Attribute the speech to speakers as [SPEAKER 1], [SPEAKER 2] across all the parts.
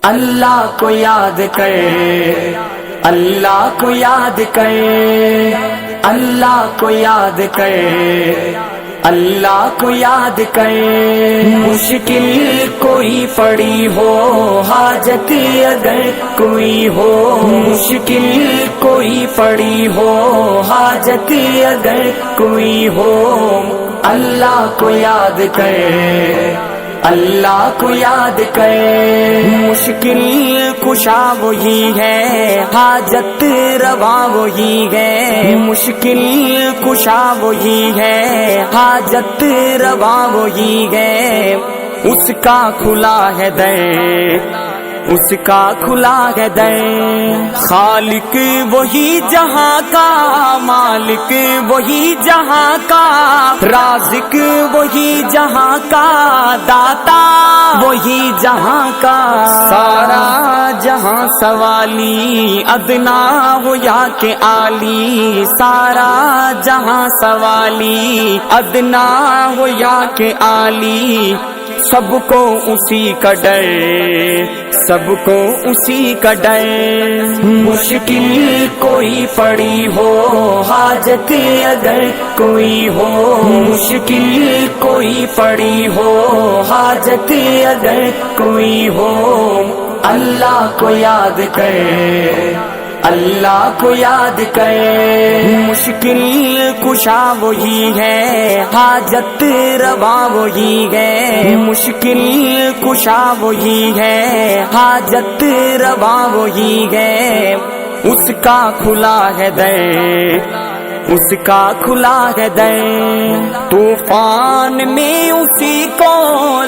[SPEAKER 1] اللہ کو یاد کر، اللہ کو یاد کر، اللہ کو یاد کر، اللہ کو یاد کر۔ مشکل کوئی پڑی ہو، حاجت اگر کوئی ہو، مشکل کوئی پڑی ہو، حاجت اگر کوئی ہو، اللہ کو یاد کر، اللہ کو یاد کر۔ مشکل کشا وہی ہے، حاجت روا وہی ہے، مشکل کشا وہی ہے، حاجت روا وہی ہے۔ اس کا کھلا ہے در، اس کا کھلا ہے در۔ خالق وہی جہاں کا، مالک وہی جہاں کا، رازق وہی جہاں کا، داتا وہی جہاں کا۔ سارا جہاں سوالی، ادنا ہو یا کہ عالی، سارا جہاں سوالی، ادنا ہو یا کہ عالی۔ سب کو اسی کا ڈر، سب کو اسی کا ڈر۔ مشکل کوئی پڑی ہو، حاجت اگر کوئی ہو، مشکل کوئی پڑی ہو، حاجت اگر کوئی ہو، اللہ کو یاد کر، اللہ کو یاد کر۔ مشکل کشا وہی ہے، حاجت روا وہی ہے، مشکل کشا وہی ہے، حاجت روا وہی ہے۔ اس کا کھلا ہے در، اس کا کھلا ہے در۔ طوفان میں اسی کو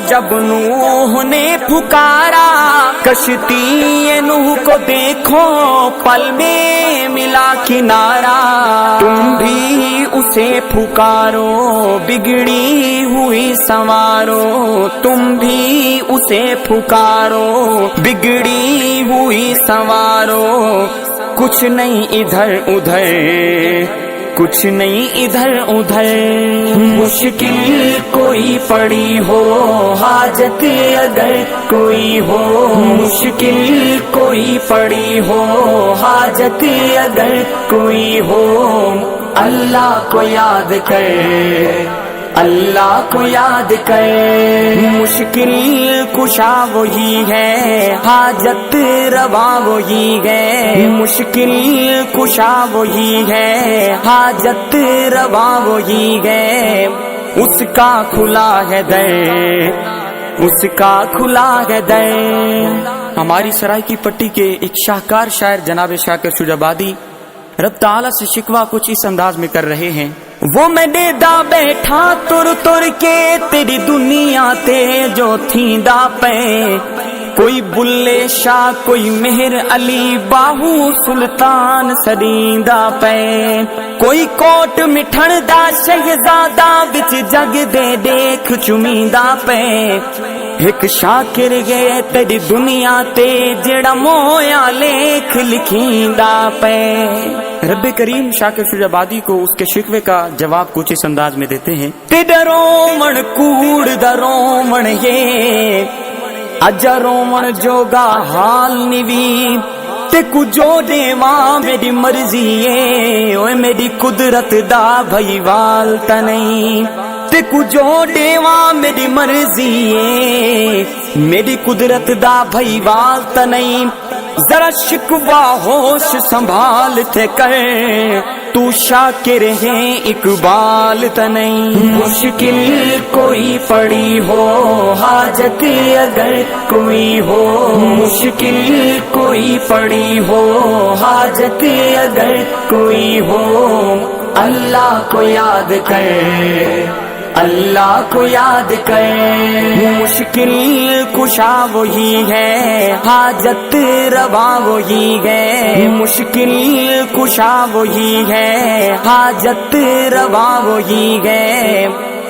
[SPEAKER 1] جب نوح نے پکارا، کشتی نوح کو دیکھو پل میں ملا کنارہ۔ تم بھی اسے پکارو، بگڑی ہوئی سنوارو، تم بھی اسے پکارو، بگڑی ہوئی سنوارو۔ کچھ نہیں ادھر ادھر، کچھ نہیں ادھر ادھر۔ مشکل کوئی پڑی ہو، حاجت اگر کوئی ہو، مشکل کوئی پڑی ہو، حاجت اگر کوئی ہو، اللہ کو یاد کر، اللہ کو یاد کر۔ مشکل کشا وہی ہے، حاجت روا وہی ہے، مشکل کشا وہی ہے، حاجت روا وہی ہے۔ اس کا کھلا ہے در، اس کا کھلا ہے در۔ ہماری سرائے کی پٹی کے ایک شاہکار شاعر جناب شاکر شجابادی رب تعالیٰ سے شکوہ کچھ اس انداز میں کر رہے ہیں۔ وہ میں ڈیدا بیٹھا تر تر کے تیری دنیا تے جو تھی دا پے، کوئی بلے شاہ کوئی مہر علی باہو سلطان سریندا پے، کوئی کوٹ مٹھن دا شہزادہ وچ جگ دے دیکھ چمیندا پے۔ ایک شاکر گئے تیری دنیا تے جڑا مویا لکھ لکھیندا پے۔ رب کریم شاکر شجابادی کو اس کے شکوے کا جواب کچھ اس انداز میں دیتے ہیں۔ تیرا رومن کوڑ دا رومن یہ، اجا رومن جوگا حال نیوی، تے کجو دیواں میری مرضی ہے، اوے میری قدرت دا بھائی وال تا نہیں، تے کجو دیواں میری مرضی ہے، میری قدرت دا بھائی وال تا نہیں۔ ذرا شکوہ ہوش سنبھال تے کر، تو شاکر ہے اقبال تا نہیں۔ مشکل کوئی پڑی ہو، حاجت اگر کوئی ہو، مشکل کوئی پڑی ہو، حاجت اگر کوئی ہو، اللہ کو یاد کر، اللہ کو یاد کر۔ مشکل کشا وہی ہے، حاجت روا وہی ہے، مشکل کشا وہی ہے، حاجت روا وہی ہے۔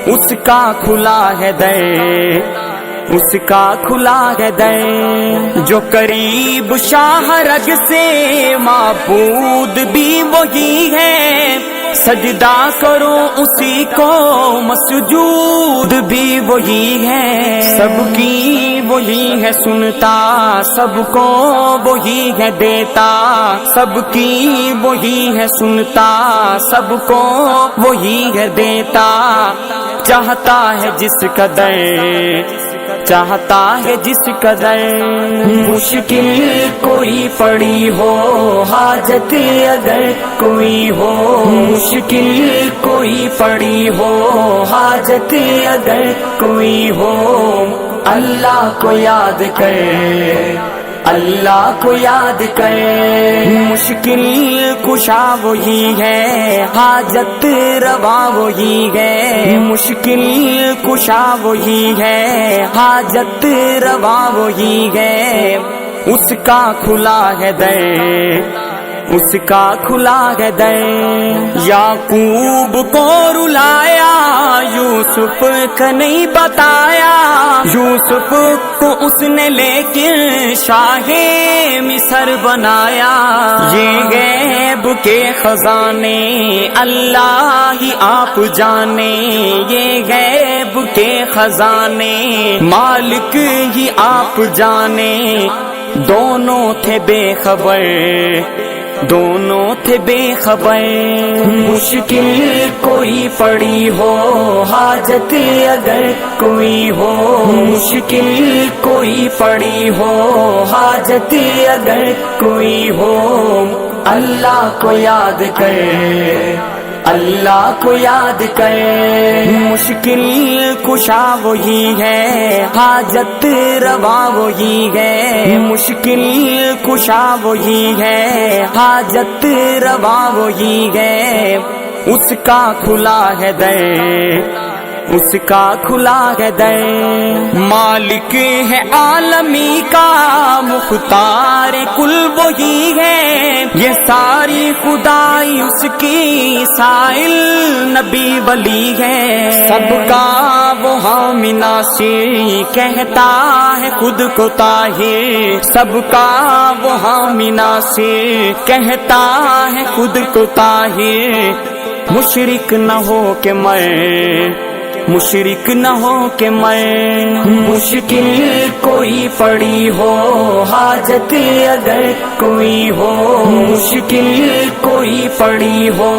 [SPEAKER 1] اس کا کھلا ہے در، اس کا کھلا ہے در۔ جو قریب شاہ رگ سے معبود بھی وہی ہے، سجدہ کرو اسی کو، مسجود بھی وہی ہے، سب کی وہی ہے سنتا، سب کو وہی ہے دیتا، سب کی وہی ہے سنتا، سب کو وہی ہے دیتا، چاہتا ہے جس قدر، چاہتا ہے جس قدر، مشکل کوئی پڑی ہو، حاجت اگر کوئی ہو، مشکل کوئی پڑی ہو، حاجت اگر کوئی ہو، اللہ کو یاد کر، اللہ کو یاد کر، مشکل کشا وہی ہے، حاجت روا وہی ہے، مشکل کشا وہی ہے، حاجت روا وہی ہے، اس کا کھلا ہے در، اس کا کھلا ہے در، یعقوب کو رلایا یوسف کا نہیں بتایا، یوسف کو اس نے لیکن شاہ مصر بنایا، یہ غیب کے خزانے اللہ ہی آپ جانے، یہ غیب کے خزانے مالک ہی آپ جانے، دونوں تھے بے خبر، دونوں تھے بے خبر، مشکل کوئی پڑی ہو، حاجت اگر کوئی ہو، مشکل کوئی پڑی ہو، حاجت اگر کوئی ہو، اللہ کو یاد کر، اللہ کو یاد کر، مشکل کشا وہی ہے، حاجت روا وہی ہے، مشکل کشا وہی ہے، حاجت روا وہی ہے، اس کا کھلا ہے در، اس کا کھلا ہے در، مالک ہے عالمی کا، مختار کل وہی ہے، یہ ساری خدائی اس کی، سائل نبی ولی ہے، سب کا وہ حامی ناصر، کہتا ہے خود کو طاہر، سب کا وہ حامی ناصر، کہتا ہے خود کو طاہر، مشرک نہ ہو کہ میں، مشرک نہ ہو کہ میں، مشکل کوئی پڑی ہو، حاجت اگر کوئی ہو، مشکل کوئی پڑی ہو،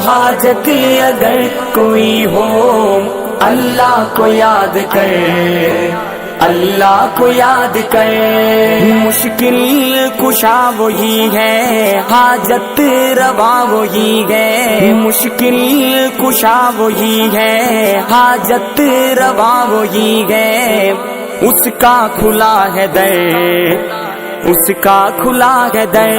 [SPEAKER 1] حاجت اگر کوئی ہو، اللہ کو یاد کر، اللہ کو یاد کر، مشکل کشا وہی ہے، حاجت روا وہی ہے، مشکل کشا وہی ہے، حاجت روا وہی ہے، اس کا کھلا ہے در، اس کا کھلا ہے در۔